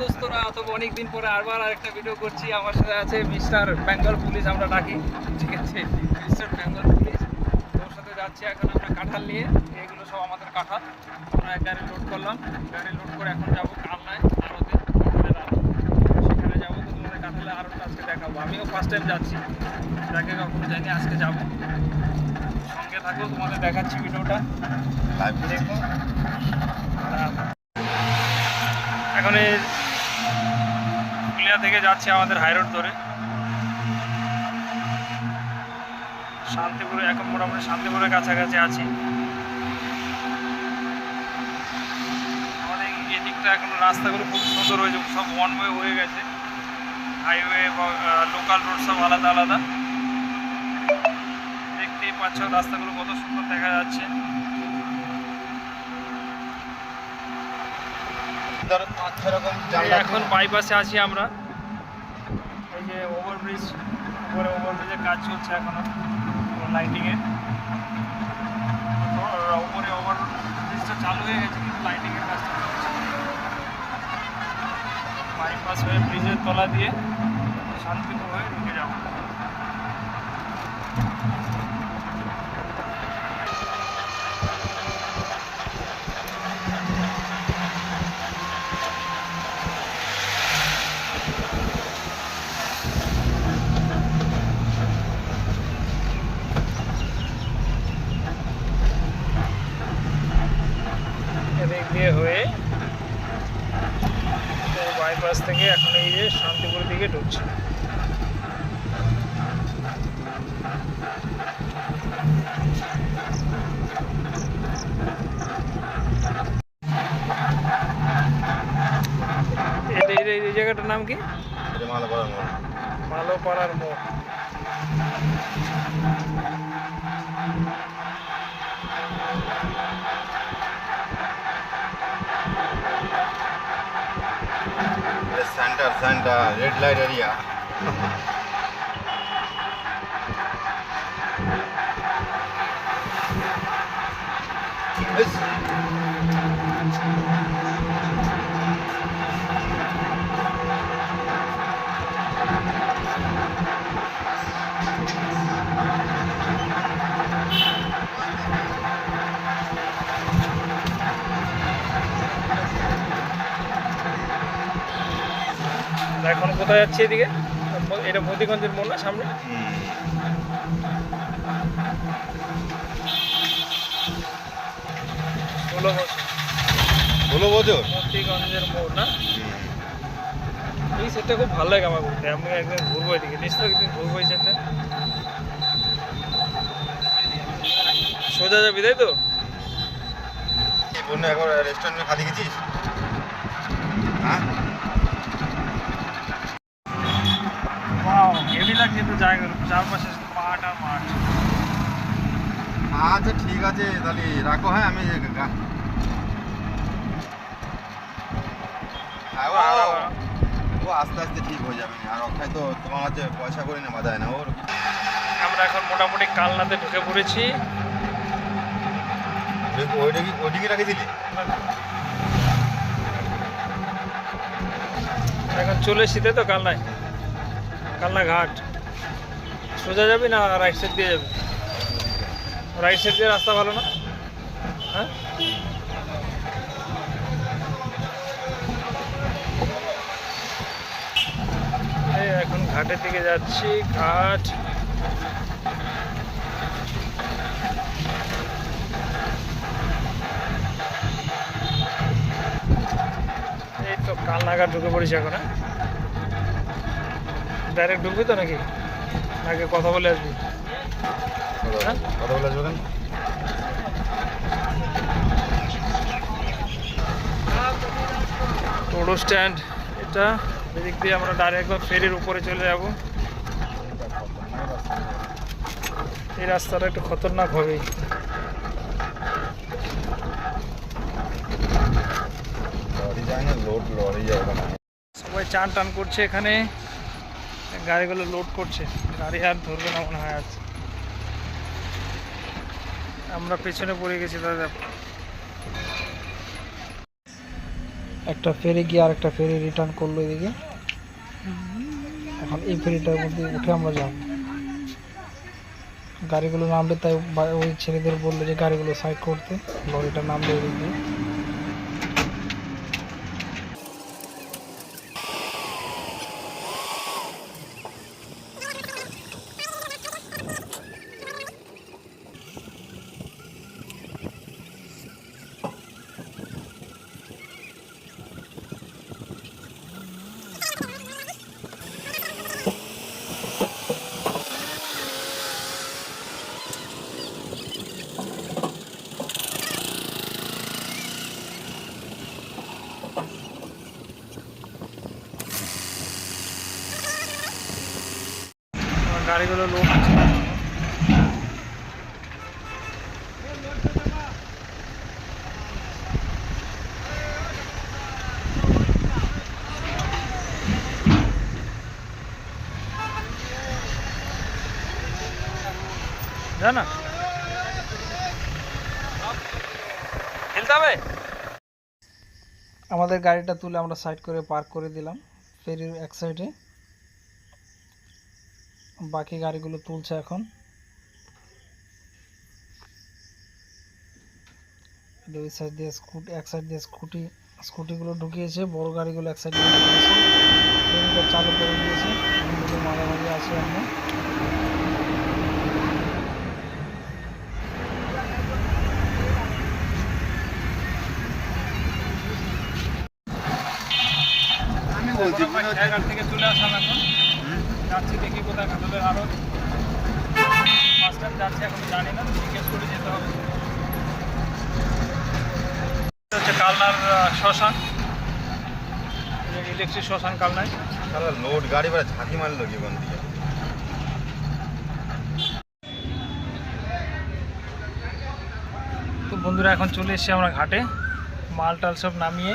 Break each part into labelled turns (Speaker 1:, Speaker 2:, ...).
Speaker 1: দোস্তরা, তো অনেকদিন পরে আবার আরেকটা ভিডিও করছি। আমার সাথে আছে মিস্টার বেঙ্গল পুলিশ, আমরা ডাকি, ঠিক আছে, মিস্টার বেঙ্গল পুলিশ। ওর সাথে যাচ্ছি এখন আমরা কাঁঠাল নিয়ে। এগুলো সব আমাদের কাঁঠাল, আমরা এক গাড়ি লোড করলাম। গাড়ি লোড করে এখন যাবো কালনায় আড়তে, কাঁঠালের আড়ত। সেখানে যাবো, তো তোমাদের কাঁঠালের আড়তটা আজকে দেখাবো। আমিও ফার্স্ট টাইম যাচ্ছি, যাকে কখনো যাইনি, আজকে যাবো। সঙ্গে থাকো, তোমাদের দেখাচ্ছি ভিডিওটা লাইভ দেখো। এখন এই পুরুলিয়া থেকে যাচ্ছে আমাদের হাইরোড ধরে শান্তিপুরে। এখন মোটামুটি শান্তিপুরের কাছাকাছি আছি। আমাদের এই দিকটা এখন রাস্তাগুলো খুব সুন্দর হয়েছে, সব ওয়ান ওয়ে হয়ে গেছে। হাইওয়ে বা লোকাল রোড সব আলাদা আলাদা। দেখতেই পাচ্ছ রাস্তাগুলো কত সুন্দর দেখা যাচ্ছে। এখন বাইপাসে আছি আমরা। এই যে ওভারব্রিজ, উপরে ওভারব্রিজের কাজ চলছে এখনো, লাইটিংয়ে। উপরে ওভারব্রিজটা চালু হয়ে গেছে, কিন্তু লাইটিংয়ের কাজটা চলছে। বাইপাস হয়ে ব্রিজের তলা দিয়ে শান্তিপুর হয়ে ঢুকে যাবো। এদিক দিয়ে হয়ে বাইপাস থেকে এখন এই যে শান্তিপুর দিকে ঢুকছে। এই জায়গাটার নাম কি? মালোপাড়ার মোড়।
Speaker 2: Center, red light area. Yes.
Speaker 1: এখন কোথায় যাচ্ছে? এদিকে এটা মোদিগঞ্জের মোড় না সামনে?
Speaker 2: 16 বছর
Speaker 1: মোদিগঞ্জের মোড় না? এই সেটটা খুব ভালো লাগে আমার ঘুরতে। আমি একদিন ঘুরবো এদিকে, নিশ্চয় একদিন ঘুরবো এই সেটটা। সোজা যাবি, তাই তো?
Speaker 2: একবার রেস্টুরেন্টে খালি গেছিস? হ্যাঁ,
Speaker 1: হেভি লাগছে তো জায়গাগুলো, চারপাশে মাঠ আর মাঠ।
Speaker 2: আচ্ছা ঠিক আছে, তাহলে রাখো। হ্যাঁ, আমি ও আস্তে আস্তে ঠিক হয়ে যাবে। আর অক্ষয় তো তোমার কাছে পয়সা করে না বাধায় না ওর।
Speaker 1: আমরা এখন মোটামুটি কালনাতে ঢুকে পড়েছি।
Speaker 2: ওইদিকে রাখে দিলি?
Speaker 1: এখন চলে এসেছি, তাই তো? কালনায়, কালনা ঘাট। সোজা যাবি না রাইট সাইড দিয়ে যাবি? রাইট সাইড দিয়ে রাস্তা ভালো না? হ্যাঁ, এই এখন ঘাটের দিকে যাচ্ছি। ঘাট, এই তো কালনা ঘাট ঢুকে পড়েছি এখন। হ্যাঁ, ডাইরেক্ট ঢুকবি তো নাকি আগে কথা বলে আসবি?
Speaker 2: কথা বলে আসবেন।
Speaker 1: টোটো স্ট্যান্ড এটা। এদিক দিয়ে আমরা ডাইরেক্ট ফেরির উপরে চলে যাব। এই রাস্তাটা একটু খতরনাক হবে। সবাই চান টান করছে এখানে, গাড়িগুলো লোড করছে। গাড়ি আর ধরবে না মনে হয় আজ। আমরা পেছনে পড়ে গেছি দাদা।
Speaker 3: একটা ফেরি গিয়ে আর একটা ফেরি রিটার্ন করলো এদিকে। এখন এই ফেরিটার মধ্যে উঠে আমরা যাব। গাড়িগুলো নামবে, তাই ওই ছেলেদের বললো যে গাড়িগুলো সাইড করতে, লরিটা নামবে ওই দিয়ে। গাড়িগুলো লোড হচ্ছে না। জানা খেলতে হবে। আমাদের গাড়িটা তুলে আমরা সাইড করে পার্ক করে দিলাম ফেরির এক সাইডে। বাকি গাড়িগুলো তুলছে এখন। দুই সাইড দিয়ে স্কুটি, এক সাইড দিয়ে স্কুটিগুলো ঢুকিয়েছে, বড় গাড়িগুলো এক সাইড দিয়ে ঢুকিয়েছে। ফেরিটা চালু করে দিয়েছে, মাঝামাঝি আছে এখন।
Speaker 1: জায়গা থেকে চলে আসলাম, এখন যাচ্ছি দেখি কোথায় কাঁঠালের আরো মাস্টার যাচ্ছে, এখন জানি না, জিজ্ঞেস করে যেতে হবে। হচ্ছে কালনার শ্মশান, ইলেকট্রিক শ্মশান কালনায়।
Speaker 2: তাহলে লোড গাড়ি বেড়ে ঝাঁকি মারলো জীবন দিয়ে।
Speaker 3: তো বন্ধুরা এখন চলে এসেছি আমরা ঘাটে, মাল টাল সব নামিয়ে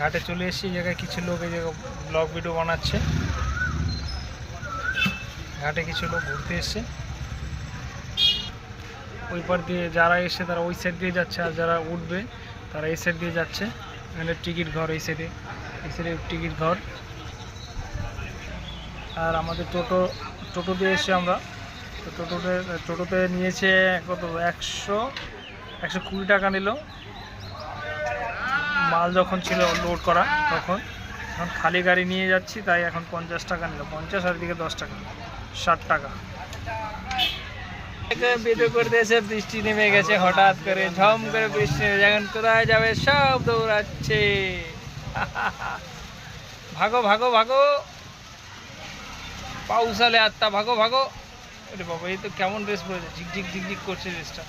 Speaker 3: ঘাটে চলে এসেছি। এই জায়গায় কিছু লোক এই জায়গায় ব্লগ ভিডিও বানাচ্ছে। ঘাটে কিছু লোক ঘুরতে এসছে, ওই পার দিয়ে যারা এসে তারা ওই সাইড দিয়ে যাচ্ছে, আর যারা উঠবে তারা এই সাইড দিয়ে যাচ্ছে। এখানে টিকিট ঘর, এই সাইডে টিকিট ঘর। আর আমাদের টোটো দিয়ে এসে আমরা, তো টোটোতে নিয়েছে কত 120 টাকা নিল মাল যখন ছিল লোড করা তখন। এখন খালি গাড়ি নিয়ে যাচ্ছি, তাই এখন 50 টাকা নিল। 50 আর দিকে 10 টাকা, 60 টাকা। ভিডিও করতে এসে বৃষ্টি নেমে গেছে হঠাৎ করে, ঝম করে বৃষ্টি নেমে, এখন কোথায় যাবে সব দৌড়াচ্ছে। ভাগো ভাগো ভাগো, পাউসালে আত্মা, ভাগো ভাগো। আরে বাবা, এই তো কেমন রেস পড়েছে, ঝিকঝিক ঝিকঝিক করছে রেসটা।